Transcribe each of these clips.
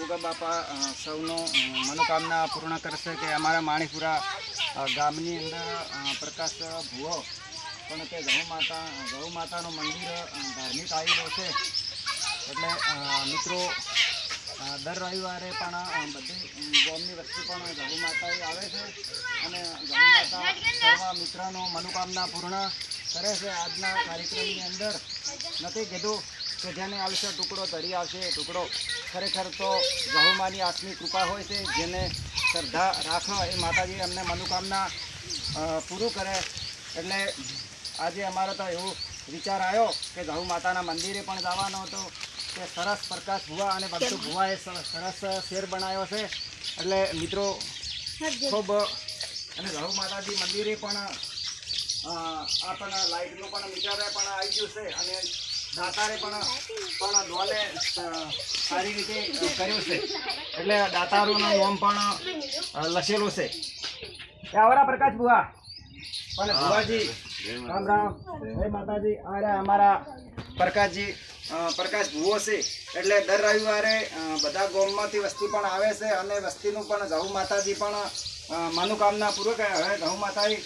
ગોગા બાપા સૌનો મનોકામના પૂર્ણ કરશે કે અમારા માણીપુરા ગામની અંદર પ્રકાશ ભુવો પણ તે ગૌ માતાનું મંદિર ધાર્મિક આવેલું છે. એટલે મિત્રો દર રવિવારે પણ બધી ગામની વસ્તી પણ ગૌ માતા આવે છે અને ગૌ માતા સર્વ મિત્રોનો મનોકામના પૂર્ણ કરે છે. આજના કાર્યક્રમની અંદર નથી કીધું કે જેને આવશે ટુકડો ધરી આવશે ટુકડો. ખરેખર તો ગૌમાની આત્મિક કૃપા હોય છે. જેને શ્રદ્ધા રાખો એ માતાજી એમને મનોકામના પૂરું કરે. એટલે આજે અમારો તો એવો વિચાર આવ્યો કે ગૌ માતાના મંદિરે પણ જવાનો હતો કે સરસ પ્રકાશ ભુવા અને બધુ ભુવાએ સરસ શેર બનાવ્યો છે. એટલે મિત્રો ખૂબ અને ગૌ માતાજી મંદિરે પણ આપણને લાઇટનું પણ મીટર પણ આવી ગયું છે અને દાતારે પણ ડોલે સારી રીતે કર્યું છે. એટલે દાતારોનું નામ પણ લખેલું છે. આવરા પ્રકાશ ભુવા પણ ભુવાજી રામ રામ જય માતાજી. આ અમારા પ્રકાશ ભુવો છે. એટલે દર રવિવારે બધા ગામમાંથી વસ્તી પણ આવે છે અને વસ્તીનું પણ ગૌ માતાજી પણ મનોકામના પૂર્વક હવે ગૌ માતાજી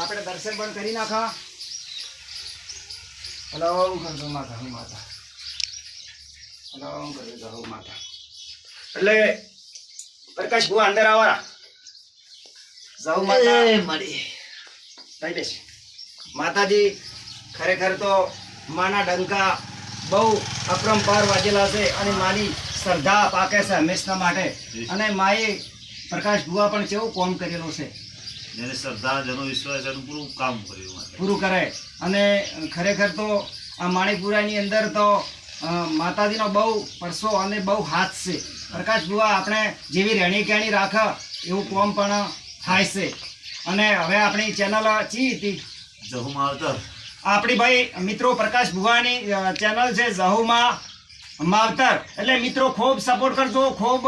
આપણે દર્શન પણ કરી નાખા. હલો ગૌ માતા હલો ગૌ માતા. એટલે પ્રકાશ ભુવા અંદર આવરા ગૌ માતા મળી થઈ બેસે. માતાજી ખરેખર તો માના ડંકા બહુ અપરંપાર વાજેલા છે અને માની શ્રદ્ધા પાકે છે હંમેશા માટે. અને માએ પ્રકાશ ભુવા પણ કેવું કામ કરેલું છે. જેને શ્રદ્ધા જેનો વિશ્વાસ એનું પૂરું કરે. અને ખરેખર તો આ માણીપુરાની અંદર તો માતાજીનો બહુ પરસો અને બહુ હાથ છે. પ્રકાશ ભુવા આપણે જેવી રહેણી કહેણી રાખે એવું કામ પણ થાય છે. અને હવે આપણી ચેનલ ચી હતી જહુ માવતર. આપણી ભાઈ મિત્રો પ્રકાશ ભુવાની ચેનલ છે જહુમાં માવતર. એટલે મિત્રો ખૂબ સપોર્ટ કરજો, ખૂબ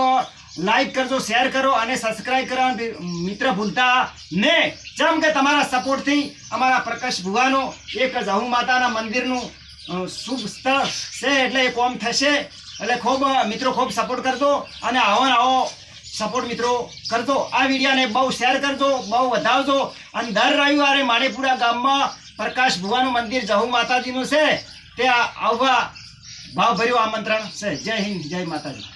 લાઈક કરજો, શેર કરો અને સબસ્ક્રાઈબ કરવાનું મિત્ર ભૂલતા ને. જેમ કે તમારા સપોર્ટથી અમારા પ્રકાશ ભુવાનો એક જહુ માતાના મંદિરનું શુભ સ્થળ છે એટલે એ કોમ થશે. એટલે ખૂબ મિત્રો ખૂબ સપોર્ટ કરજો અને આવો સપોર્ટ મિત્રો કરજો. આ વિડીયોને બહુ શેર કરજો, બહુ વધાવજો. અને દર રવિવારે માણીપુરા ગામમાં પ્રકાશ ભુવાનું મંદિર જહુ માતાજીનું છે તે આવવા ભાવભર્યું આમંત્રણ છે. જય હિન્દ, જય માતાજી.